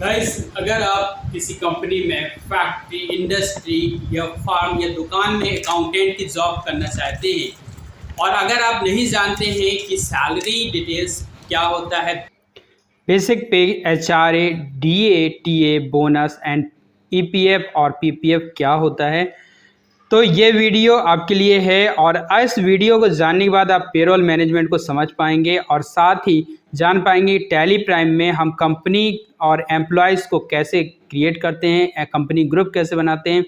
Guys, अगर आप किसी कंपनी में फैक्ट्री, इंडस्ट्री या फार्म या दुकान में अकाउंटेंट की जॉब करना चाहते हैं और अगर आप नहीं जानते हैं कि सैलरी डिटेल्स क्या होता है, बेसिक पे, HRA, DA, TA, bonus and EPF और पीपीएफ क्या होता है, तो ये वीडियो आपके लिए है। और इस वीडियो को जानने के बाद आप पेरोल मैनेजमेंट को समझ पाएंगे और साथ ही जान पाएंगे टैली प्राइम में हम कंपनी और एम्प्लॉयज़ को कैसे क्रिएट करते हैं, कंपनी ग्रुप कैसे बनाते हैं,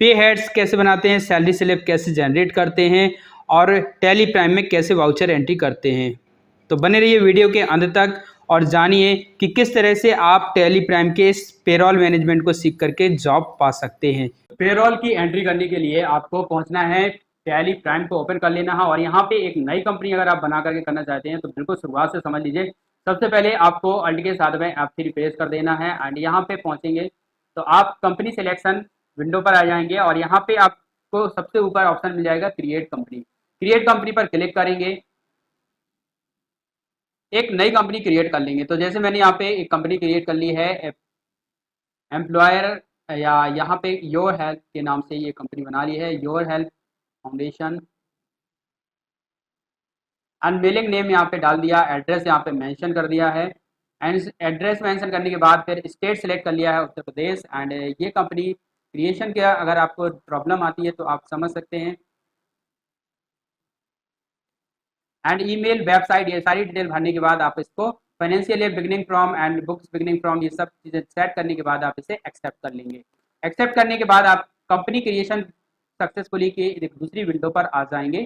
पे हेड्स कैसे बनाते हैं, सैलरी स्लिप कैसे जनरेट करते हैं और टैली प्राइम में कैसे वाउचर एंट्री करते हैं। तो बने रहिए वीडियो के अंत तक और जानिए कि किस तरह से आप टैली प्राइम के इस पेरोल मैनेजमेंट को सीख करके जॉब पा सकते हैं। पेरोल की एंट्री करने के लिए आपको पहुंचना है, टैली प्राइम को ओपन कर लेना है और यहाँ पे एक नई कंपनी अगर आप बना करके करना चाहते हैं तो बिल्कुल शुरुआत से समझ लीजिए। सबसे पहले आपको अल्ट के साथ में F3 प्रेस कर देना है एंड यहाँ पे पहुंचेंगे तो आप कंपनी सिलेक्शन विंडो पर आ जाएंगे और यहाँ पे आपको सबसे ऊपर ऑप्शन मिल जाएगा क्रिएट कंपनी। क्रिएट कंपनी पर क्लिक करेंगे, एक नई कंपनी क्रिएट कर लेंगे। तो जैसे मैंने यहाँ पे एक कंपनी क्रिएट कर ली है एम्प्लॉयर, या यहाँ पे योर हेल्प के नाम से ये कंपनी बना ली है, योर हेल्प फाउंडेशन। अनमेलिंग नेम यहाँ पे डाल दिया, एड्रेस यहाँ पे मेंशन कर दिया है एंड एड्रेस मेंशन करने के बाद फिर स्टेट सेलेक्ट कर लिया है उत्तर प्रदेश। एंड ये कंपनी क्रिएशन का अगर आपको प्रॉब्लम आती है तो आप समझ सकते हैं। एंड ईमेल, वेबसाइट, ये सारी डिटेल भरने के बाद आप इसको financial year beginning from and books beginning from, ये सब चीज़ें सेट करने के बाद आप इसे एक्सेप्ट कर लेंगे। एक्सेप्ट करने के बाद आप कंपनी क्रिएशन सक्सेसफुली की एक दूसरी विंडो पर आ जाएंगे।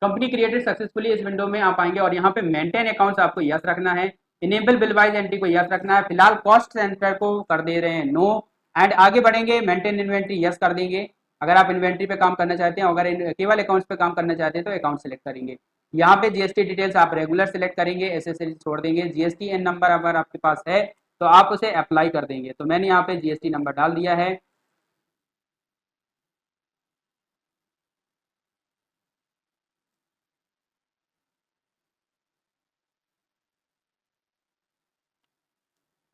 कंपनी क्रिएटेड सक्सेसफुली इस विंडो में आप आएंगे और यहाँ पे मेंटेन अकाउंट्स आपको यस रखना है, इनेबल बिल वाइज एंट्री को यस रखना है, फिलहाल कॉस्ट सेंटर को कर दे रहे हैं नो। एंड आगे बढ़ेंगे, मेंटेन इन्वेंट्री यस कर देंगे अगर आप इन्वेंट्री पे काम करना चाहते हैं, अगर केवल अकाउंट्स पे काम करना चाहते हैं तो अकाउंट सेलेक्ट करेंगे। यहाँ पे जीएसटी डिटेल्स आप रेगुलर सेलेक्ट करेंगे, एसेसरीज छोड़ देंगे। जीएसटी एन नंबर अगर आपके पास है तो आप उसे अप्लाई कर देंगे। तो मैंने यहाँ पे जीएसटी नंबर डाल दिया है।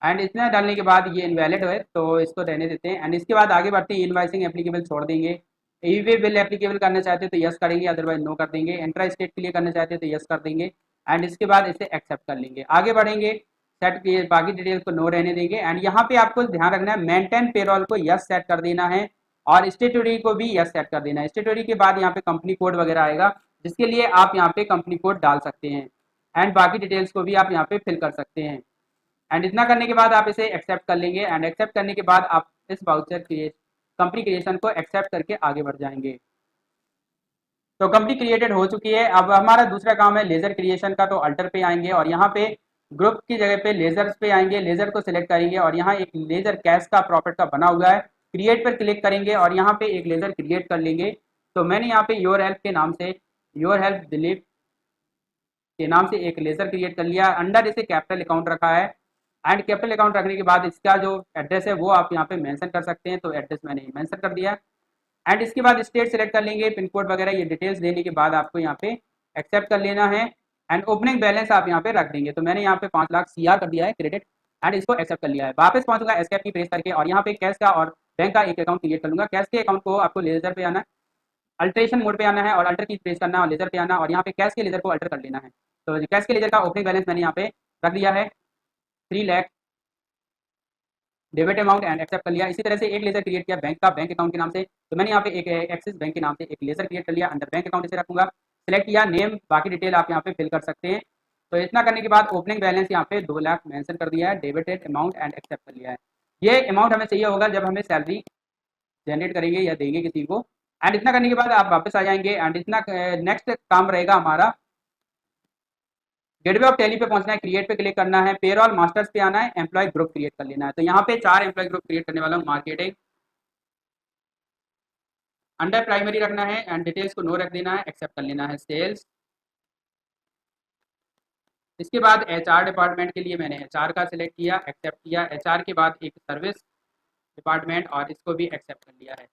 एंड इतना डालने के बाद ये इनवैलिड है तो इसको रहने देते हैं। एंड इसके बाद आगे बढ़ते हैं, इनवाइसिंग एप्लीकेबल छोड़ देंगे। ई वे बिल एप्लीकेबल करना चाहते हैं तो यस करेंगे, अदरवाइज नो कर देंगे। इंट्रा स्टेट के लिए करना चाहते हैं तो यस कर देंगे एंड इसके बाद इसे एक्सेप्ट कर लेंगे। आगे बढ़ेंगे, सेट किए बाकी डिटेल्स को नो रहने देंगे। एंड यहाँ पे आपको ध्यान रखना है, मेंटेन पेरोल को यस सेट कर देना है और स्टेटरी को भी यस सेट कर देना है। स्टेटरी के बाद यहाँ पे कंपनी कोड वगैरह आएगा जिसके लिए आप यहाँ पे कंपनी कोड डाल सकते हैं एंड बाकी डिटेल्स को भी आप यहाँ पे फिल कर सकते हैं। एंड इतना करने के बाद आप इसे एक्सेप्ट कर लेंगे एंड एक्सेप्ट करने के बाद आप इस वाउचर क्रिएट कंपनी क्रिएशन को एक्सेप्ट करके आगे बढ़ जाएंगे। तो कंपनी क्रिएटेड हो चुकी है। अब हमारा दूसरा काम है लेजर क्रिएशन का। तो अल्टर पे आएंगे और यहाँ पे ग्रुप की जगह पे लेजर्स पे आएंगे, लेजर को सिलेक्ट करेंगे और यहाँ एक लेजर कैश का प्रॉफिट का बना हुआ है, क्रिएट पर क्लिक करेंगे और यहाँ पे एक लेजर क्रिएट कर लेंगे। तो मैंने यहाँ पे योर हेल्प के नाम से, योर हेल्प दिलीप के नाम से एक लेजर क्रिएट कर लिया। अंडर इसे कैपिटल अकाउंट रखा है एंड कैपिटल अकाउंट रखने के बाद इसका जो एड्रेस है वो आप यहाँ पे मेंशन कर सकते हैं। तो एड्रेस मैंने मेंशन कर दिया एंड इसके बाद स्टेट सेलेक्ट कर लेंगे, पिन कोड वगैरह ये डिटेल्स देने के बाद आपको यहाँ पे एक्सेप्ट कर लेना है एंड ओपनिंग बैलेंस आप यहाँ पे रख देंगे। तो मैंने यहाँ पे 5 लाख CR कर दिया है क्रेडिट एंड इसको एक्सेप्ट कर लिया है। वापस पहुंचूंगा एस्केप की प्रेस करके और यहाँ पे कैश का और बैंक का एक अकाउंट क्रिएट कर लूंगा। कैश के अकाउंट को आपको लेजर पे आना है, अल्ट्रेशन मोड पे आना है और अल्टर की प्रेस करना है और लेजर पे आना है और यहाँ पे कैश के लेजर को अल्टर कर लेना है। तो कैश के लेजर का ओपनिंग बैलेंस मैंने यहाँ पे रख दिया है 3 lakh debit amount and accept कर लिया। इसी तरह से एक लेजर क्रिएट किया बैंक का, बैंक अकाउंट के नाम से। तो मैंने यहाँ पे एक एक्सिस बैंक के नाम से एक लेजर क्रिएट कर लिया, अंडर बैंक अकाउंट इसे रखूंगा। सेलेक्ट किया नेम, बाकी डिटेल आप यहाँ पे फिल कर सकते हैं। तो इतना करने के बाद ओपनिंग बैलेंस यहाँ पे 2 लाख मेंशन कर दिया है, डेबिटेड अमाउंट एंड एक्सेप्ट कर लिया है। ये अमाउंट हमें चाहिए होगा जब हमें सैलरी जनरेट करेंगे या देंगे किसी को। एंड इतना करने के बाद आप वापस आ जाएंगे एंड इतना नेक्स्ट काम रहेगा हमारा, गेटवे ऑफ टैली पे पहुंचना है, क्रिएट पे क्लिक करना है, पेरोल मास्टर्स पे आना है, एम्प्लॉय ग्रुप क्रिएट कर लेना है। तो यहाँ पे 4 एम्प्लॉय ग्रुप क्रिएट करने वाला हूँ। मार्केटिंग अंडर प्राइमरी रखना है एंड डिटेल्स को नो रख देना है, एक्सेप्ट कर लेना है। सेल्स, इसके बाद HR डिपार्टमेंट के लिए मैंने HR का सिलेक्ट किया, एक्सेप्ट किया। HR के बाद एक सर्विस डिपार्टमेंट और इसको भी एक्सेप्ट कर लिया है।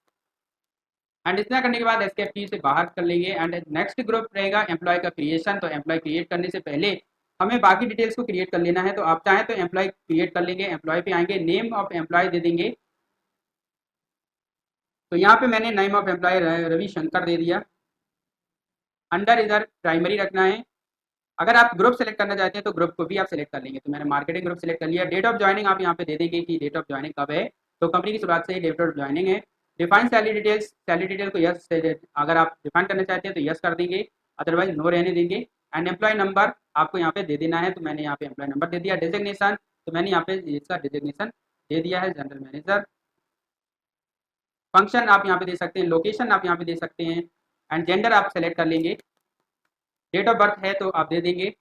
एंड इतना करने के बाद एस्केप की से बाहर कर लेंगे एंड नेक्स्ट ग्रुप रहेगा एम्प्लॉय का क्रिएशन। तो एम्प्लॉय क्रिएट करने से पहले हमें बाकी डिटेल्स को क्रिएट कर लेना है, तो आप चाहें तो एम्प्लॉय क्रिएट कर लेंगे, एम्प्लॉय पे आएंगे, नेम ऑफ एम्प्लॉय दे देंगे। तो यहाँ पे मैंने name of employee Ravi Shankar दे दिया। अंडर इधर प्राइमरी रखना है। अगर आप ग्रुप सेलेक्ट करना चाहते हैं तो ग्रुप को भी आप सेलेक्ट कर लेंगे, तो मैंने मार्केटिंग ग्रुप सेलेक्ट कर लिया। डेट ऑफ ज्वाइनिंग आप यहाँ पे दे देंगे कि डेट ऑफ ज्वाइनिंग कब है, तो कंपनी की शुरुआत से ही डेट ऑफ ज्वाइनिंग है। Define salary details, salary detail को यस, अगर आप डिफाइन करना चाहते हैं तो यस कर देंगे, अदरवाइज नो रहने देंगे। एंड एम्प्लॉय नंबर आपको यहाँ पे दे देना है, तो मैंने यहाँ पे एम्प्लॉय नंबर दे दिया। डेजिग्नेशन, तो मैंने यहाँ पे इसका डेजिग्नेशन दे दिया है जनरल मैनेजर। फंक्शन आप यहाँ पे दे सकते हैं, लोकेशन आप यहाँ पे दे सकते हैं, एंड जेंडर आप सेलेक्ट कर लेंगे। डेट ऑफ बर्थ है तो आप दे देंगे।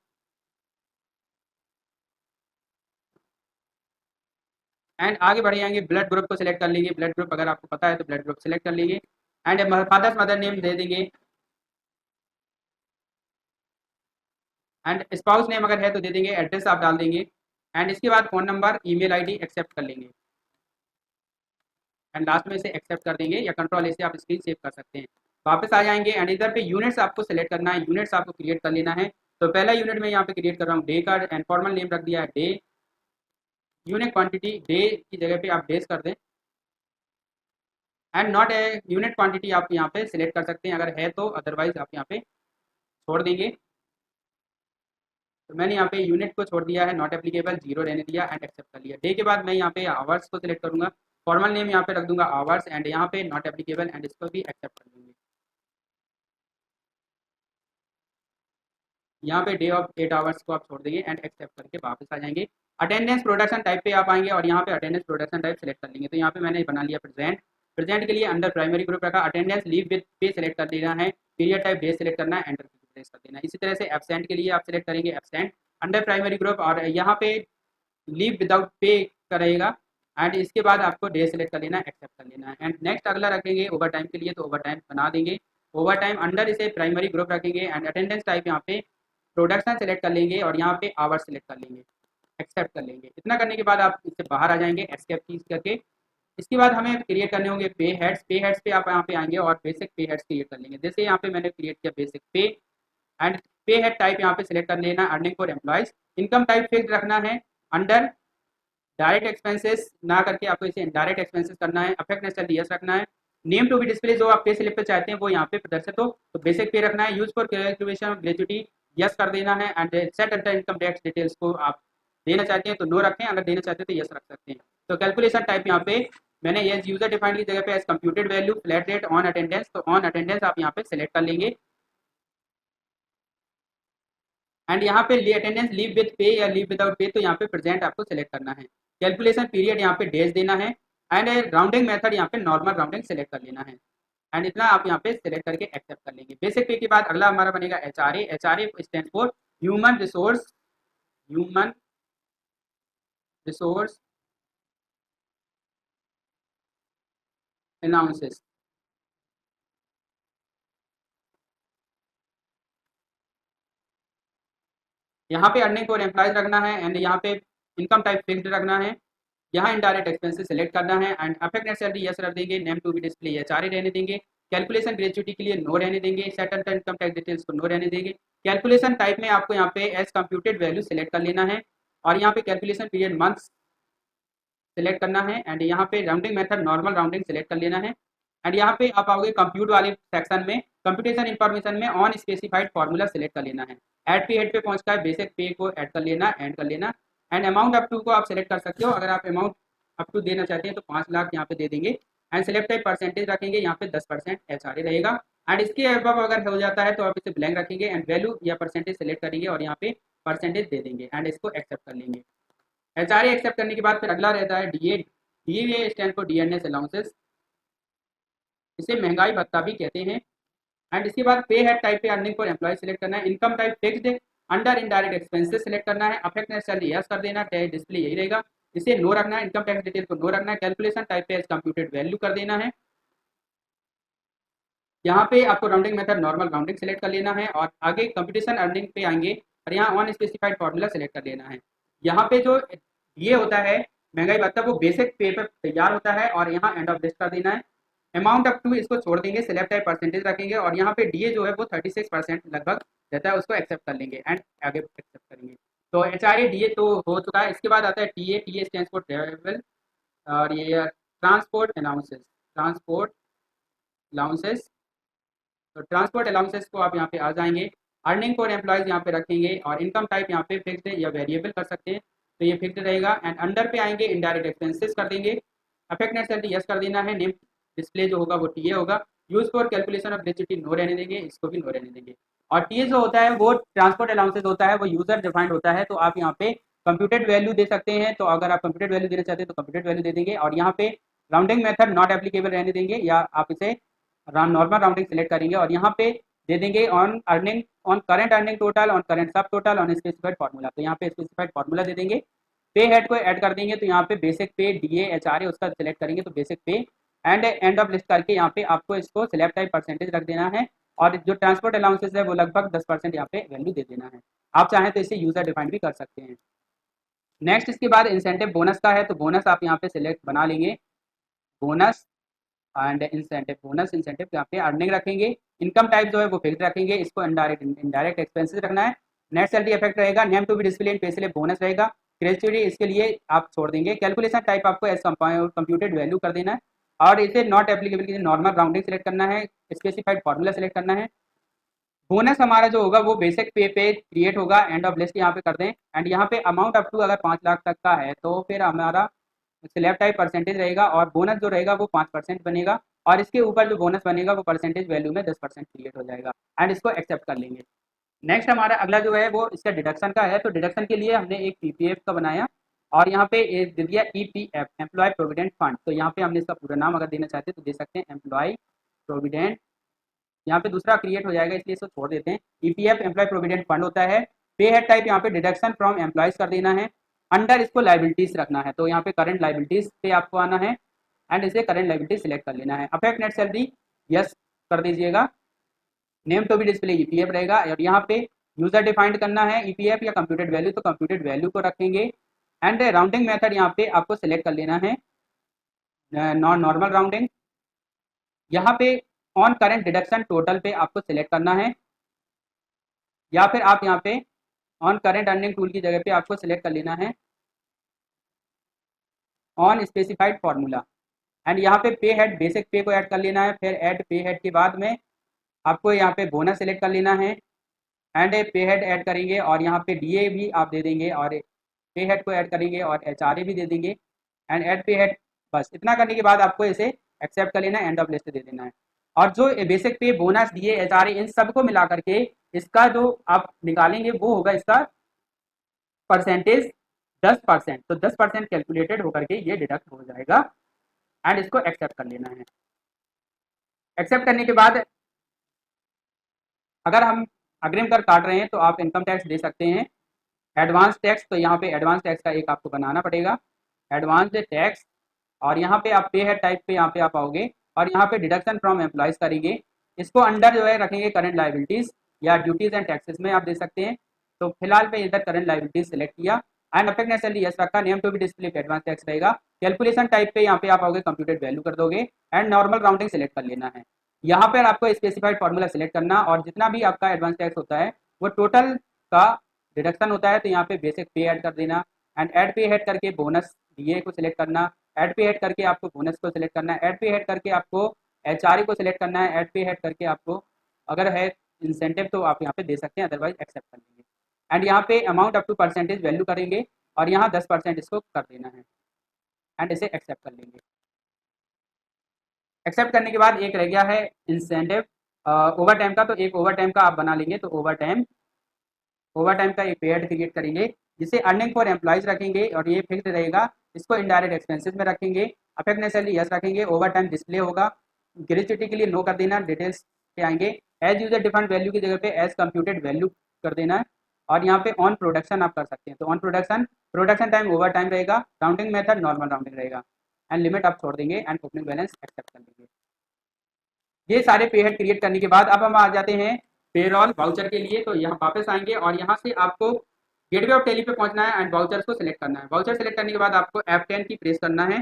एंड आगे बढ़ जाएंगे, ब्लड ग्रुप को सिलेक्ट कर लेंगे, ब्लड ग्रुप अगर आपको पता है तो ब्लड ग्रुप सिलेक्ट कर लेंगे। एंड फादर्स मदर नेम दे देंगे। एंड स्पाउस नेम अगर है तो दे देंगे, एड्रेस आप डाल देंगे। एंड इसके बाद phone number, email ID accept कर लेंगे। एंड लास्ट में इसे एक्सेप्ट कर देंगे, या कंट्रोल से आप स्क्रीन सेव कर सकते हैं। वापस आ जाएंगे एंड इधर पे यूनिट्स आपको सेलेक्ट करना है, यूनिट्स आपको क्रिएट कर लेना है। तो पहला यूनिट में यहाँ पे क्रिएट कर रहा हूँ डे का, एंड फॉर्मल नेम रख दिया है डे। यूनिट क्वांटिटी डे की जगह पे आप डेज कर दें। And not a unit quantity आप यहाँ पे सिलेक्ट कर सकते हैं अगर है तो, अदरवाइज आप यहाँ पे छोड़ देंगे। तो मैंने यहाँ पे यूनिट को छोड़ दिया है, नॉट एप्लीकेबल, जीरो रहने दिया एंड एक्सेप्ट कर लिया। डे के बाद मैं यहाँ पे आवर्स को सिलेक्ट करूंगा, फॉर्मल नेम यहाँ पे रख दूंगा आवर्स, एंड यहाँ पे नॉट एप्लीकेबल, एंड इसको भी एक्सेप्ट कर दूंगी। यहाँ पे डे ऑफ 8 आवर्स को आप छोड़ देंगे एंड एक्सेप्ट करके वापस आ जाएंगे। अटेंडेंस प्रोडक्शन टाइप पे आप आएंगे और यहाँ पे अटेंडेंस प्रोडक्शन टाइप सेलेक्ट कर लेंगे। तो यहाँ पे मैंने बना लिया प्रेजेंट। प्रेजेंट के लिए अंडर प्राइमरी ग्रुप रखा, अटेंडेंस लीव विद पे सेलेक्ट कर देना है, पीरियड टाइप डे सेलेक्ट करना है, एंटर प्रेस कर देना है। इसी तरह से एब्सेंट के लिए आप सेलेक्ट करेंगे एब्सेंट अंडर प्राइमरी ग्रुप, और यहाँ पे लीव विदाउट पे करेगा। एंड इसके बाद आपको डे सेलेक्ट कर लेना है, एक्सेप्ट कर लेना है। एंड नेक्स्ट अगला रखेंगे ओवर टाइम के लिए, तो ओवर टाइम बना देंगे। ओवर टाइम अंडर इसे प्राइमरी ग्रुप रखेंगे, एंड अटेंडेंस टाइप यहाँ पे प्रोडक्शन सेलेक्ट कर लेंगे और यहाँ पे आवर सेलेक्ट कर लेंगे, एक्सेप्ट कर लेंगे। इतना करने के बाद आप इससे बाहर आ जाएंगे एस्केप कीज करके। इसके बाद हमें क्रिएट करने होंगे पे हेड्स। पे हेड्स पे आप यहाँ पे आएंगे और बेसिक पे हेड्स क्रिएट कर लेंगे। जैसे यहाँ पे मैंने क्रिएट किया बेसिक पे, एंड पे हेड टाइप यहाँ पे सिलेक्ट कर लेना, earning for employees. Income type fix रखना है, अंडर डायरेक्ट एक्सपेंसेस ना करके आपको इसे इनडायरेक्ट एक्सपेंसेस करना है। अफेक्ट नेशनल यस रखना है। नेम टू बी डिस्प्ले जो आप पे स्लिप पे चाहते हैं वो यहाँ पे प्रदर्शित हो, तो बेसिक पे रखना है। Use for calculation of gratuity yes कर देना है। And set under income tax details को आप देना चाहते हैं तो नो रखें, अगर देना चाहते हैं तो यस रख सकते हैं। तो कैलकुलेशन टाइप यहाँ पे मैंने ये यूजर डिफाइंड की जगह पे as computed value flat rate on attendance, तो ऑन अटेंडेंस आप यहाँ पे सिलेक्ट कर लेंगे। एंड यहाँ पे अटेंडेंस लीव विद पे या लीव विदाउट पे, तो यहाँ पे प्रेजेंट आपको सिलेक्ट करना है। कैलकुलेशन पीरियड यहाँ पे डेज देना है, एंड राउंडिंग मेथड यहाँ पे नॉर्मल राउंडिंग सेलेक्ट कर लेना है। एंड इतना आप यहाँ पे सिलेक्ट करके एक्सेप्ट कर लेंगे। बेसिक पे के बाद अगला हमारा बनेगा HRA. HRA stand for human resource announces. यहाँ पे अर्निंग फॉर एम्प्लॉयज रखना है, एंड यहाँ पे इनकम टाइप फिक्स्ड रखना है। यहाँ इनडायरेक्ट एक्सपेंसेस सेलेक्ट करना है, and affect net salary yes रख देंगे। Name to be display HRA रहने देंगे। कैलकुलेशन ग्रेजुटी के लिए नो रहने देंगे। सेटल इनकम टैक्स डिटेल्स को नो रहने देंगे। कैलकुलेशन टाइप में आपको यहाँ पे एज कंप्यूटेड वैल्यू सेलेक्ट कर लेना है, और यहाँ पे कैलकुलेशन पीरियड मंथ्स सेलेक्ट करना है। एंड यहाँ पे rounding method normal rounding select कर लेना है। एंड यहाँ पे आप आओगे कंप्यूट वाले सेक्शन में, कंप्यूटेशन इन्फॉर्मेशन में ऑन स्पेसिफाइड फार्मूला सेलेक्ट कर लेना है। एड पे हेड पे पहुंचता है, बेसिक पे को ऐड कर लेना, एड कर लेना। एंड अमाउंट अप टू को आप सेलेक्ट कर सकते हो, अगर आप अमाउंट अप टू देना चाहते हैं तो 5 लाख यहाँ पे दे देंगे। एंड सेलेक्ट टाइप परसेंटेज रखेंगे, यहाँ पे 10% एचआरए रहेगा। एंड इसके अबव अगर हो जाता है तो आप इसे ब्लैंक रखेंगे, एंड वैल्यू या परसेंटेज सेलेक्ट करेंगे और यहाँ पे परसेंटेज दे देंगे, एंड इसको एक्सेप्ट कर लेंगे। एचआरए एक्सेप्ट करने के बाद फिर अगला रहता है DA. DA stand for DNS allowances, इसे महंगाई भत्ता भी कहते हैं। एंड इसके बाद पे हेड टाइप पे अर्निंग फॉर एम्प्लॉय सेलेक्ट करना है। Income type fixed, under indirect expenses select करना है। अफेक्ट नेट सैलरी यस कर देना, टैक्स डिस्प्ले यही रहेगा, इसे नो रखना है। इनकम टैक्स डिटेल को नो रखना है। कैलकुलेशन टाइप पे एज कंप्यूटेड वैल्यू कर देना है। यहाँ पे आपको rounding method normal rounding select कर लेना है, और आगे कंपटीशन अर्निंग पे आएंगे और यहाँ ऑन स्पेसिफाइड फार्मूला सेलेक्ट कर लेना है। यहाँ पे जो ये होता है महंगाई भत्ता, वो बेसिक पे पर तैयार होता है, और यहाँ एंड ऑफ लिस्ट कर देना है। अमाउंट अप टू इसको छोड़ देंगे, सिलेक्ट टाइप परसेंटेज रखेंगे, और यहाँ पे डीए जो है वो 36% लगभग रहता है उसको एक्सेप्ट कर लेंगे एंड आगे एक्सेप्ट करेंगे। तो HRA DA तो हो चुका है। इसके बाद आता है TA स्टैंड फॉर ट्रेवल और ये ट्रांसपोर्ट अलाउंसेस। ट्रांसपोर्ट अलाउंसेस, तो ट्रांसपोर्ट अलाउंसेस को आप यहाँ पे आ जाएंगे। अर्निंग फॉर एम्प्लॉयज़ यहाँ पे रखेंगे और इनकम टाइप यहाँ पे फिक्स्ड है या वेरिएबल कर सकते हैं, तो ये फिक्स्ड रहेगा। एंड अंडर पे आएंगे इनडायरेक्ट एक्सपेंसेस कर देंगे। अफेक्ट नेट सैलरी यस कर देना है। नेम डिस्प्ले जो होगा वो टीए होगा। Use for calculation of gratuity no रहने देंगे, इसको भी नो रहने देंगे। और टीए जो होता है वो ट्रांसपोर्ट अलाउंसेस होता है, वो यूजर डिफाइंड होता है, तो आप यहाँ पे कंप्यूटेड वैल्यू दे सकते हैं। तो अगर आप कंप्यूटेड वैल्यू देना चाहते हैं तो कंप्यूटेड वैल्यू दे देंगे। और यहाँ पे राउंडिंग मेथड नॉट एप्लीकेबल रहने देंगे या आप इसे नॉर्मल राउंडिंग सेलेक्ट करेंगे और यहाँ पे दे देंगे on earning, on current earning total, on current सब टोटल, ऑन स्पेसिफाइड फार्मूला। तो यहाँ पे स्पेसिफाइड फार्मूला दे देंगे। पे हेड को ऐड कर देंगे, तो यहाँ पे बेसिक पे DA HRA उसका सिलेक्ट करेंगे, तो बेसिक पे एंड एंड ऑफ लिस्ट करके यहाँ पे आपको इसको सिलेक्ट टाइप परसेंटेज रख देना है। और जो ट्रांसपोर्ट अलाउंसेस है वो लगभग 10% यहाँ पे वैल्यू दे देना है। आप चाहें तो इसे यूजर डिफाइंड भी कर सकते हैं। नेक्स्ट इसके बाद इंसेंटिव बोनस का है, तो बोनस आप यहाँ पे सिलेक्ट बना लेंगे। Bonus and incentive, bonus incentive यहाँ पे अर्निंग रखेंगे। इनकम टाइप जो है वो फिक्स रखेंगे, इसको इनडायरेक्ट एक्सपेंसेस रखना है। नेट सैलरी इफेक्ट रहेगा। Name to be display in pay slip bonus रहेगा। ग्रेच्युटी इसके लिए आप छोड़ देंगे। कैलकुलेशन टाइप आपको एज कंप्यूटेड वैल्यू कर देना है और इसे नॉट एप्लीकेबल के लिए नॉर्मल राउंडिंग सेलेक्ट करना है। स्पेसिफाइड फार्मूला सेलेक्ट करना है। बोनस हमारा जो होगा वो बेसिक पे क्रिएट होगा। एंड ऑफ लिस्ट यहाँ पे कर दें। एंड यहाँ पे अमाउंट अप टू अगर 5 लाख तक का है तो फिर हमारा सिलेक्ट टाइप परसेंटेज रहेगा और बोनस जो रहेगा वो 5% बनेगा और इसके ऊपर जो बोनस बनेगा वो परसेंटेज वैल्यू में 10% क्रिएट हो जाएगा एंड इसको एक्सेप्ट कर लेंगे। नेक्स्ट हमारा अगला जो है वो इसका डिडक्शन का है, तो डिडक्शन के लिए हमने एक PPF का बनाया और यहाँ पे दे दिया EPF एम्प्लॉय प्रोविडेंट फंड। तो यहाँ पे हमने इसका पूरा नाम अगर देना चाहते हैं तो दे सकते हैं एम्प्लॉय प्रोविडेंट। यहाँ पे दूसरा क्रिएट हो जाएगा इसलिए इसको छोड़ देते हैं। EPF एम्प्लॉय प्रोविडेंट फंड होता है। पे हेड टाइप यहाँ पे डिडक्शन फ्रॉम एम्प्लॉयज कर देना है। अंडर इसको लाइबिलिटीज रखना है, तो यहाँ पे करंट लाइबिलिटीज पे आपको आना है एंड इसे करंट लाइबिलिटीज सिलेक्ट कर लेना है। अफेक्ट नेट सैलरी यस कर दीजिएगा। Name to be display EPF रहेगा और यहाँ पे यूजर डिफाइंड करना है EPF या कंप्यूटेड वैल्यू, तो कंप्यूटेड वैल्यू को रखेंगे। एंड राउंडिंग मेथड यहाँ पे आपको सिलेक्ट कर लेना है नॉन नॉर्मल राउंडिंग। यहाँ पे ऑन करंट डिडक्शन टोटल पे आपको सिलेक्ट करना है या फिर आप यहाँ पे ऑन करंट अर्निंग टूल की जगह पे आपको सिलेक्ट कर लेना है ऑन स्पेसिफाइड फार्मूला। एंड यहाँ पे हेड बेसिक पे को ऐड कर लेना है। फिर ऐड पे हेड के बाद में आपको यहाँ पे बोनस सेलेक्ट कर लेना है एंड पे हेड ऐड करेंगे और यहाँ पे DA भी आप दे देंगे और पे हेड को ऐड करेंगे और HRA भी दे देंगे एंड ऐड पे हेड। बस इतना करने के बाद आपको इसे एक्सेप्ट कर लेना है, एंड ऑफ लिस्ट दे देना है। और जो basic pay bonus DA HRA इन सबको मिला करके इसका जो आप निकालेंगे वो होगा इसका परसेंटेज 10%। तो 10% कैलकुलेटेड होकर के ये डिडक्ट हो जाएगा एंड इसको एक्सेप्ट कर लेना है। एक्सेप्ट करने के बाद अगर हम अग्रिम कर काट रहे हैं तो आप इनकम टैक्स दे सकते हैं। एडवांस टैक्स, तो यहाँ पे एडवांस टैक्स का एक आपको बनाना पड़ेगा एडवांस टैक्स। और यहाँ पे आप पे हेड टाइप पे यहाँ पे आप आओगे और यहाँ पे डिडक्शन फ्रॉम एम्प्लॉयज करेंगे। इसको अंडर जो है रखेंगे करंट लाइबिलिटीज या ड्यूटीज एंड टैक्सेस में आप दे सकते हैं। तो फिलहाल पे इधर करंट लाइबिलिटीज सेलेक्ट किया and affect net salary yes रखा। Name to be display advance tax रहेगा। कैलकुलेशन टाइप पे यहाँ पे आप आओगे कंप्यूटेड वैल्यू कर दोगे एंड नॉर्मल राउंडिंग सेलेक्ट कर लेना है। यहाँ पर आपको स्पेसिफाइड फार्मूला सेलेक्ट करना और जितना भी आपका एडवांस टैक्स होता है वो टोटल का डिडक्शन होता है, तो यहाँ पे बेसिक पे ऐड कर देना एंड ऐड पे हेड करके बोनस DA को सिलेक्ट करना। ऐड पे हेड करके आपको बोनस को सिलेक्ट करना है। ऐड पे हेड करके आपको HRA को सिलेक्ट करना है। ऐड पे हेड करके आपको अगर है इंसेंटिव तो आप यहाँ पे दे सकते हैं, अदरवाइज एक्सेप्ट कर लेंगे। एंड यहाँ पे amount up to percentage value करेंगे और यहाँ 10% इसको कर देना है एंड इसे एक्सेप्ट कर लेंगे। एक्सेप्ट करने के बाद एक रह गया है इंसेंटिव ओवर टाइम का, तो एक ओवर टाइम का आप बना लेंगे। तो ओवर टाइम का एक पेड क्रिएट करेंगे जिसे अर्निंग फॉर एम्प्लॉयज रखेंगे और ये फिक्स रहेगा। इसको इनडायरेक्ट एक्सपेंसेस में रखेंगे। अफेक्ट नेट सैलरी यस रखेंगे। ओवर टाइम डिस्प्ले होगा। ग्रेच्युटी के लिए नो कर देना। डिटेल्स पे आएंगे। एज यूजर डिफाइंड वैल्यू की जगह पे एज कंप्यूटेड वैल्यू कर देना है और यहाँ पे ऑन प्रोडक्शन आप कर सकते हैं। तो on production time over time रहेगा। राउंडिंग मेथड नॉर्मल राउंडिंग रहेगा एंड लिमिट आप छोड़ देंगे एंड ओपनिंग बैलेंस एक्सेप्ट कर देंगे। ये सारे पे हेड क्रिएट करने के बाद अब हम आ जाते हैं पेरोल वाउचर के लिए। तो यहाँ वापस आएंगे और यहाँ से आपको गेटवे ऑफ टेली पे पहुंचना है एंड वाउचर्स को सिलेक्ट करना है। वाउचर सिलेक्ट करने के बाद आपको F10 की प्रेस करना है।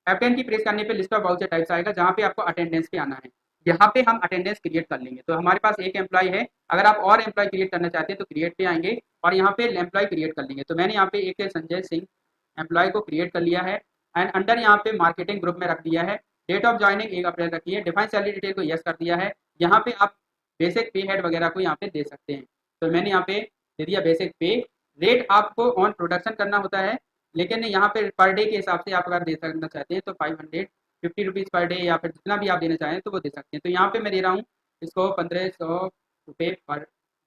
F10 की प्रेस करने पे लिस्ट ऑफ वाउचर टाइप्स आएगा जहाँ पे आपको अटेंडेंस पे आना है। यहाँ पे हम अटेंडेंस क्रिएट कर लेंगे। तो हमारे पास एक एम्प्लॉय है, अगर आप और एम्प्लॉय क्रिएट करना चाहते हैं तो क्रिएट पे आएंगे और यहाँ पे एम्प्लॉय क्रिएट कर लेंगे। तो मैंने यहाँ पे एक संजय सिंह एम्प्लॉय को क्रिएट कर लिया है एंड अंडर यहाँ पे मार्केटिंग ग्रुप में रख दिया है। डेट ऑफ ज्वाइनिंग 1 अप्रैल रखी है। डिफाइन सैलरी डिटेल को यस कर दिया है। यहाँ पे आप बेसिक पे हेड वगैरह को यहाँ पे दे सकते हैं। तो मैंने यहाँ पे दे दिया बेसिक पे। रेट आपको ऑन प्रोडक्शन करना होता है, लेकिन यहाँ पे पर डे के हिसाब से आप अगर दे सकना चाहते हैं तो 550 रुपीज़ पर डे या फिर जितना भी आप देना चाहें तो वो दे सकते हैं। तो यहाँ पे मैं दे रहा हूँ इसको 1500 रुपये पर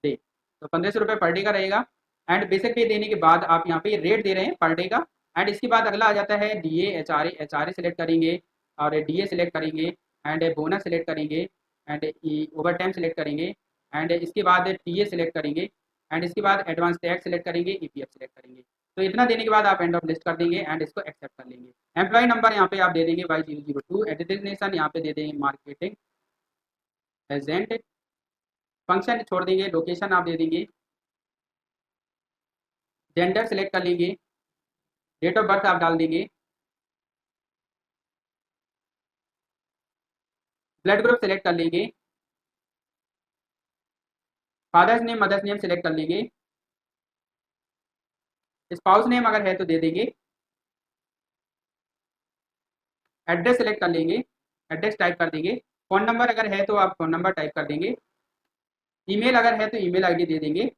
डे। तो 1500 रुपये पर डे का रहेगा एंड बेसिक पे देने के बाद आप यहाँ पे रेट दे रहे हैं पर डे का। एंड इसके बाद अगला आ जाता है D H R A select करेंगे और डी ए सेलेक्ट करेंगे एंड बोनस सेलेक्ट करेंगे एंड ओवर टाइम सेलेक्ट करेंगे एंड इसके बाद टी ए सेलेक्ट करेंगे एंड इसके बाद एडवांस टैक्स सेलेक्ट करेंगे, ई पी एफ सेलेक्ट करेंगे। तो इतना देने के बाद आप एंड ऑफ लिस्ट कर देंगे एंड इसको एक्सेप्ट कर लेंगे। एम्प्लॉय नंबर यहाँ पे आप दे देंगे Y002। डेजिग्नेशन यहाँ पे दे देंगे मार्केटिंग एजेंट। फंक्शन छोड़ देंगे, लोकेशन आप दे देंगे, जेंडर सेलेक्ट कर लेंगे, डेट ऑफ बर्थ आप डाल देंगे, ब्लड ग्रुप सेलेक्ट कर लेंगे, father's name mother's name select कर लेंगे, स्पाउस नेम अगर है तो दे देंगे, एड्रेस सेलेक्ट कर लेंगे, एड्रेस टाइप कर देंगे, फ़ोन नंबर अगर है तो आप फ़ोन नंबर टाइप कर देंगे, ईमेल अगर है तो ईमेल आईडी दे देंगे,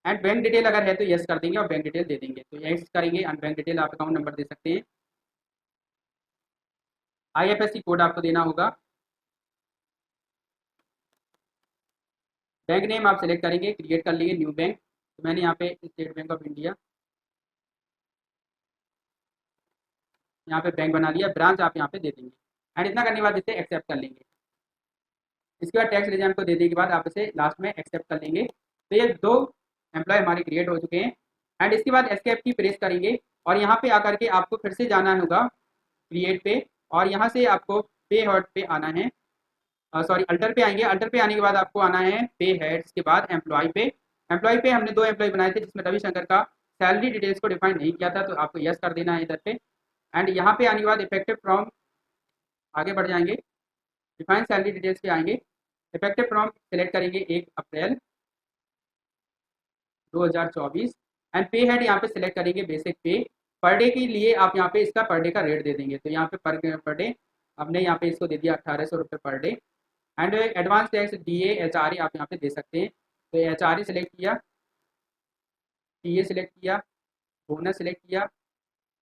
एंड बैंक डिटेल अगर है तो यस कर देंगे और बैंक डिटेल दे देंगे। तो यस करेंगे एंड बैंक डिटेल आप अकाउंट नंबर दे सकते हैं, IFSC कोड आपको देना होगा, बैंक नेम आप सेलेक्ट करेंगे, क्रिएट कर लेंगे न्यू बैंक। तो मैंने यहाँ पे स्टेट बैंक ऑफ इंडिया यहाँ पे बैंक बना लिया, ब्रांच आप यहाँ पे दे देंगे एंड इतना करने के बाद इसे एक्सेप्ट कर लेंगे। इसके बाद टैक्स रिजर्न को दे देने के बाद आप इसे लास्ट में एक्सेप्ट कर लेंगे। तो ये 2 एम्प्लॉय हमारे क्रिएट हो चुके हैं एंड इसके बाद एस्केप की प्रेस करेंगे और यहाँ पे आकर के आपको फिर से जाना होगा क्रिएट पे और यहाँ से आपको पे हेड पे आना है, सॉरी अल्टर पे आएंगे। अल्टर पे आने के बाद आपको आना है पे हेड्स के बाद एम्प्लॉय पे। एम्प्लॉय पे हमने 2 एम्प्लॉय बनाए थे जिसमें रविशंकर का सैलरी डिटेल्स को डिफाइन नहीं किया था, तो आपको यस कर देना है इधर पे एंड यहाँ पे आने के बाद इफेक्टिव फ्रॉम आगे बढ़ जाएंगे, डिफाइन सैलरी डिटेल्स पे आएंगे, इफेक्टिव फ्रॉम सेलेक्ट करेंगे 1 अप्रैल 2024 एंड पे हेड यहाँ पे सिलेक्ट करेंगे बेसिक पे। पर डे के लिए आप यहाँ पे इसका पर डे का रेट दे देंगे। तो यहाँ पे पर डे हमने यहाँ पे इसको दे दिया 1800 रुपये per day and advance tax DA HRA आप यहाँ पे दे सकते हैं। तो HRA सेलेक्ट किया, TA सेलेक्ट किया, बोनस सेलेक्ट किया,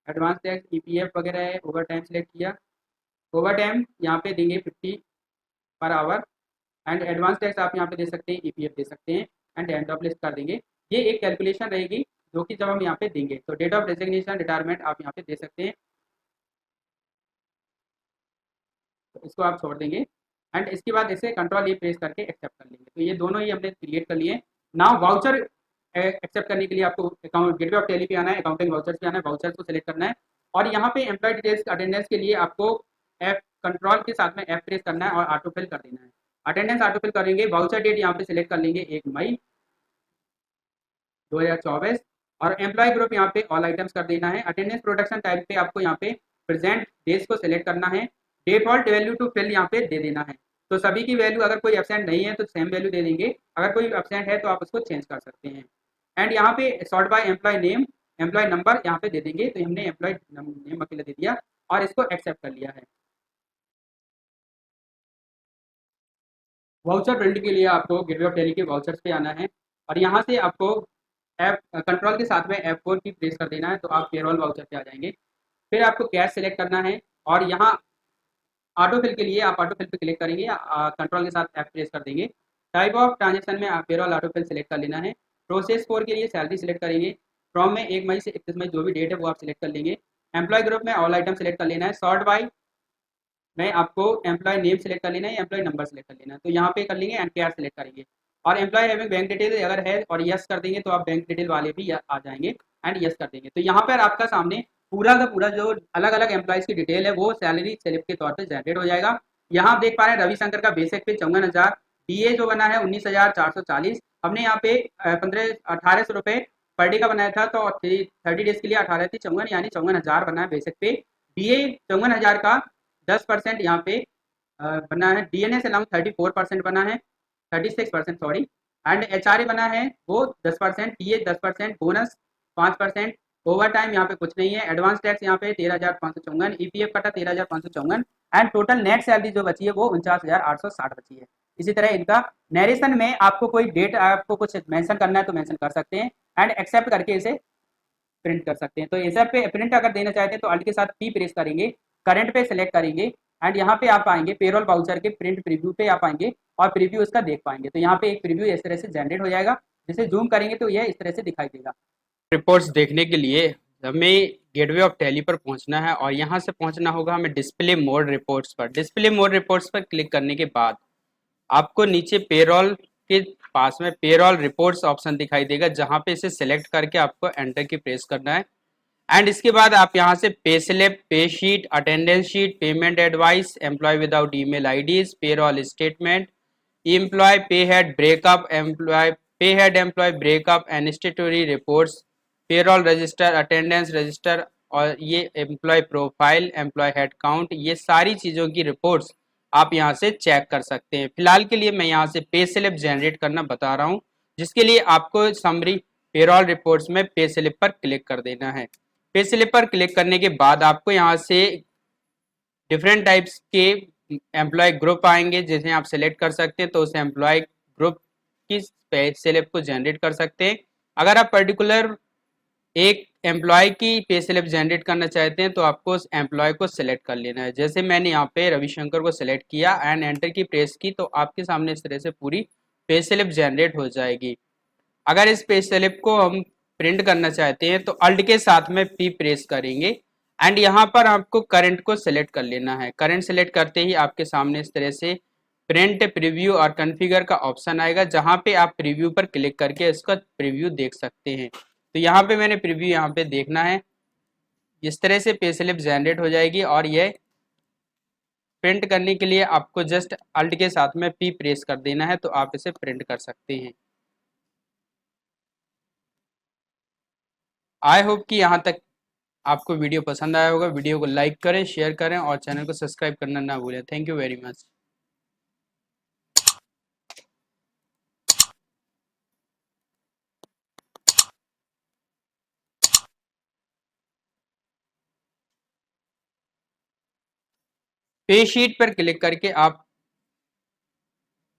एडवांस टैक्स EPF वगैरह है, ओवर टाइम सेलेक्ट किया, ओवर टाइम यहाँ पे देंगे 50 per hour and advance tax आप यहाँ पे दे सकते हैं, EPF दे सकते हैं एंड एंड ऑफ लिस्ट कर देंगे। ये एक कैलकुलेशन रहेगी जो कि जब हम यहाँ पे देंगे। तो डेट ऑफ रेजिग्नेशन रिटायरमेंट आप यहाँ पे दे सकते हैं, तो इसको आप छोड़ देंगे एंड इसके बाद इसे कंट्रोल E प्रेस करके एक्सेप्ट कर लेंगे। तो ये दोनों ही हमने क्रिएट कर लिए। नाउ वाउचर एक्सेप्ट करने के लिए आपको अकाउंट गेटवे ऑफ टैली पे आना है, अकाउंटिंग वाउचर्स पे आना है, वाउचर्स को सिलेक्ट करना है और यहाँ पे एम्प्लॉय डिटेल्स अटेंडेंस के लिए आपको F कंट्रोल के साथ में F प्रेस करना है और ऑटो फिल कर देना है। अटेंडेंस ऑटो फिल करेंगे, वाउचर डेट यहाँ पे सिलेक्ट कर लेंगे 1 मई 2024 और एम्प्लॉय ग्रुप यहाँ पे ऑल आइटम्स कर देना है। अटेंडेंस प्रोडक्शन टाइप पे आपको यहाँ पे प्रेजेंट डेज को सिलेक्ट करना है, डिफॉल्ट वैल्यू टू फिल यहाँ पे दे देना है। तो सभी की वैल्यू अगर कोई एब्सेंट नहीं है तो सेम वैल्यू दे देंगे, अगर कोई एब्सेंट है तो आप उसको चेंज कर सकते हैं। एंड यहाँ पे sort by employee name, employee number यहाँ पे दे देंगे। तो हमने एम्प्लॉय नेम अकेले दे दिया और इसको एक्सेप्ट कर लिया है। वाउचर प्रिंट के लिए आपको गेटवे ऑफ टैली के वाउचर्स पे आना है और यहाँ से आपको F कंट्रोल के साथ में F4 की प्रेस कर देना है, तो आप पेरोल वाउचर पे आ जाएंगे। फिर आपको कैश सेलेक्ट करना है और यहाँ ऑटो फिल के लिए आप ऑटो फिल पे क्लिक करेंगे, कंट्रोल के साथ F प्रेस कर देंगे। टाइप ऑफ ट्रांजेक्शन में आप पेरोल ऑटो फिल सेलेक्ट कर लेना है। प्रोसेस 4 के लिए सैलरी सेलेक्ट करेंगे, फ्रॉम में 1 मई से 31 मई जो भी डेट है वो आप सिलेक्ट कर लेंगे। एम्प्लॉय ग्रुप में ऑल आइटम सेलेक्ट कर लेना है। सॉर्ट बाय में आपको एम्प्लॉय नेम सेलेक्ट कर लेना है, एम्प्लॉय नंबर सेलेक्ट कर लेना है, तो यहाँ पे कर लेंगे एंड कैश सेलेक्ट करेंगे और एम्प्लॉय हैविंग बैंक डिटेल अगर है और यस कर देंगे तो आप बैंक डिटेल वाले भी आ जाएंगे एंड यस कर देंगे। तो यहाँ पर आपका सामने पूरा का पूरा जो अलग अलग एम्प्लॉयज़ की डिटेल है वो सैलरी स्लिप के तौर पर जनरेट हो जाएगा। यहाँ आप देख पा रहे हैं रविशंकर का बेसिक पे 54,000, DA जो बना है 19,440, हमने यहाँ पे 1800 रुपये पर डे का बनाया था, तो 30 डेज के लिए 18 यानी 54,000 बना है बेसिक पे। डीए 54,000 का 10% यहाँ पे बना है। डीएनएस अलाउंस 34% बना है, 36% सॉरी। एंड एचआरए बना है वो 10%, टीए 10%, बोनस 5%। ओवर टाइम यहाँ पे कुछ नहीं है। एडवांस टैक्स यहाँ पे 13,554, ईपीएफ कटा 13,554, एंड टोटल नेट सैलरी जो बची है वो 49,860 बची है। इसी तरह इनका नरेशन में आपको कोई डेट आपको कुछ मेंशन करना है तो मेंशन कर सकते हैं, एंड एक्सेप्ट करके इसे प्रिंट कर सकते हैं। तो इसे पे प्रिंट अगर देना चाहते हैं तो अल्ट के साथ पी प्रेस करेंगे, करंट पे सेलेक्ट करेंगे, एंड यहाँ पे आप आएंगे पेरोल वाउचर के प्रिंट प्रीव्यू पे आप आएंगे और प्रीव्यू इसका देख पाएंगे। तो यहाँ पे एक प्रीव्यू इस तरह से जनरेट हो जाएगा, जिसे जूम करेंगे तो यह इस तरह से दिखाई देगा। रिपोर्ट्स देखने के लिए हमें गेटवे ऑफ टैली पर पहुंचना है और यहाँ से पहुंचना होगा हमें डिस्प्ले मोड रिपोर्ट्स पर। डिस्प्ले मोड रिपोर्ट्स पर क्लिक करने के बाद आपको नीचे पेरोल के पास में पेरोल रिपोर्ट्स ऑप्शन दिखाई देगा, जहां पे इसे सिलेक्ट करके आपको एंटर की प्रेस करना है। एंड इसके बाद आप यहां से pay slip, pay sheet, attendance sheet, payment advice, employee without email IDs, payroll statement, employee pay head breakup, employee pay head employee breakup and statutory reports, payroll register, attendance register, और ये employee profile, employee head count, ये सारी चीज़ों की reports आप यहाँ से check कर सकते हैं। फिलहाल के लिए मैं यहाँ से पे स्लिप जनरेट करना बता रहा हूँ, जिसके लिए आपको समरी पेरोल रिपोर्ट्स में पे स्लिप पर क्लिक कर देना है। पे स्लिप पर क्लिक करने के बाद आपको यहाँ से डिफरेंट टाइप्स के एम्प्लॉय ग्रुप आएंगे, जिसे आप सिलेक्ट कर सकते हैं, तो उस एम्प्लॉय ग्रुप की पे स्लिप को जनरेट कर सकते हैं। अगर आप पर्टिकुलर एक एम्प्लॉय की पे स्लिप जनरेट करना चाहते हैं तो आपको उस एम्प्लॉय को सिलेक्ट कर लेना है। जैसे मैंने यहाँ पे रविशंकर को सिलेक्ट किया एंड एंटर की प्रेस की, तो आपके सामने इस तरह से पूरी पे स्लिप जनरेट हो जाएगी। अगर इस पे स्लिप को हम प्रिंट करना चाहते हैं तो अल्ट के साथ में पी प्रेस करेंगे एंड यहाँ पर आपको करंट को सिलेक्ट कर लेना है। करंट सिलेक्ट करते ही आपके सामने इस तरह से प्रिंट, प्रीव्यू और कॉन्फ़िगर का ऑप्शन आएगा, जहां पे आप प्रीव्यू पर क्लिक करके इसका प्रीव्यू देख सकते हैं। तो यहाँ पे मैंने प्रीव्यू यहाँ पे देखना है, इस तरह से पे स्लिप जनरेट हो जाएगी। और ये प्रिंट करने के लिए आपको जस्ट अल्ट के साथ में पी प्रेस कर देना है, तो आप इसे प्रिंट कर सकते हैं। आई होप कि यहाँ तक आपको वीडियो पसंद आया होगा। वीडियो को लाइक करें, शेयर करें और चैनल को सब्सक्राइब करना ना भूलें। Thank you very much. पे शीट पर क्लिक करके आप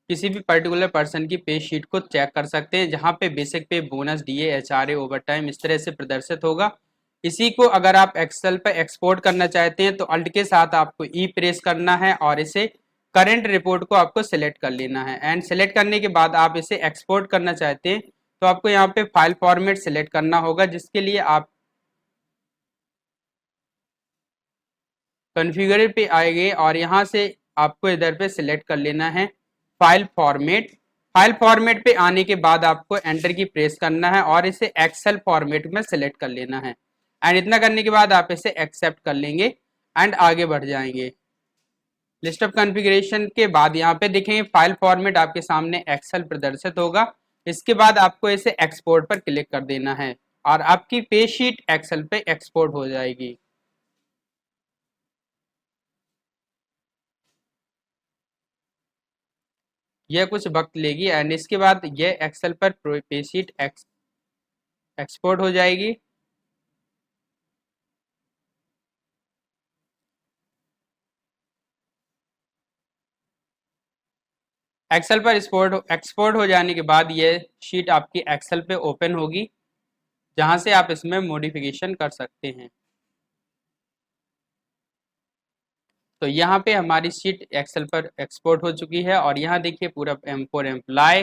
किसी भी पर्टिकुलर पर्सन की पे शीट को चेक कर सकते हैं, जहां पे basic pay, bonus, DA, HRA, overtime इस तरह से प्रदर्शित होगा। इसी को अगर आप एक्सेल पे एक्सपोर्ट करना चाहते हैं तो अल्ट के साथ आपको ई प्रेस करना है और इसे करंट रिपोर्ट को आपको सिलेक्ट कर लेना है। एंड सिलेक्ट करने के बाद आप इसे एक्सपोर्ट करना चाहते हैं तो आपको यहाँ पे फाइल फॉर्मेट सिलेक्ट करना होगा, जिसके लिए आप कॉन्फ़िगर पे आएंगे और यहाँ से आपको इधर पे सिलेक्ट कर लेना है फाइल फॉर्मेट। फाइल फॉर्मेट पे आने के बाद आपको एंटर की प्रेस करना है और इसे एक्सेल फॉर्मेट में सिलेक्ट कर लेना है। एंड इतना करने के बाद आप इसे एक्सेप्ट कर लेंगे एंड आगे बढ़ जाएंगे। लिस्ट ऑफ कॉन्फ़िगरेशन के बाद यहाँ पे देखेंगे फाइल फॉर्मेट आपके सामने एक्सेल प्रदर्शित होगा। इसके बाद आपको इसे एक्सपोर्ट पर क्लिक कर देना है और आपकी पे शीट एक्सेल पे एक्सपोर्ट हो जाएगी। यह कुछ वक्त लेगी एंड इसके बाद यह एक्सेल पर पे शीट एक्सपोर्ट हो जाएगी। एक्सेल पर एक्सपोर्ट हो जाने के बाद यह शीट आपकी एक्सेल पे ओपन होगी, जहां से आप इसमें मॉडिफिकेशन कर सकते हैं। तो यहाँ पे हमारी शीट एक्सेल पर एक्सपोर्ट हो चुकी है और यहाँ देखिए पूरा for employ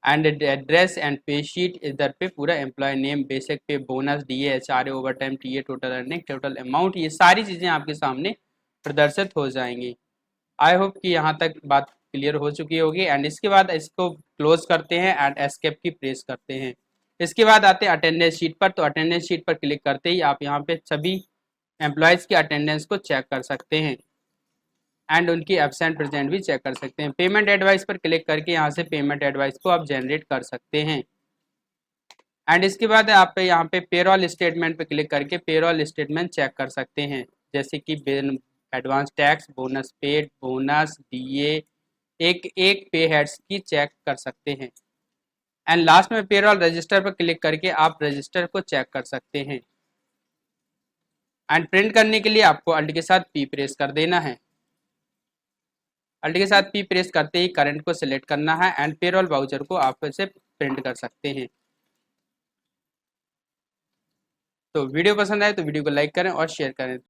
and address and pay sheet, इधर पे पूरा employ name, basic pay, bonus, DA, HRA, overtime, TA, total earning, total amount, ये सारी चीज़ें आपके सामने प्रदर्शित हो जाएंगी। आई होप कि यहाँ तक बात क्लियर हो चुकी होगी। एंड इसके बाद इसको क्लोज करते हैं एंड एस्केप की प्रेस करते हैं। इसके बाद आते हैं अटेंडेंस शीट पर। तो अटेंडेंस शीट पर क्लिक करते ही आप यहाँ पे सभी एम्प्लॉयज़ की अटेंडेंस को चेक कर सकते हैं एंड उनकी एब्सेंट प्रेजेंट भी चेक कर सकते हैं। पेमेंट एडवाइस पर क्लिक करके यहाँ से पेमेंट एडवाइस को आप जनरेट कर सकते हैं। एंड इसके बाद आप यहाँ पे पेरोल स्टेटमेंट पे क्लिक करके पेरोल स्टेटमेंट चेक कर सकते हैं, जैसे कि advance tax, bonus paid, bonus, DA, एक एक पे हेड्स की चेक कर सकते हैं। एंड लास्ट में पेरोल रजिस्टर पर क्लिक करके आप रजिस्टर को चेक कर सकते हैं। एंड प्रिंट करने के लिए आपको अल्ट के साथ पी प्रेस कर देना है। अल्ट के साथ पी प्रेस करते ही करंट को सिलेक्ट करना है एंड पेरोल वाउचर को आप इसे प्रिंट कर सकते हैं। तो वीडियो पसंद आए तो वीडियो को लाइक करें और शेयर करें।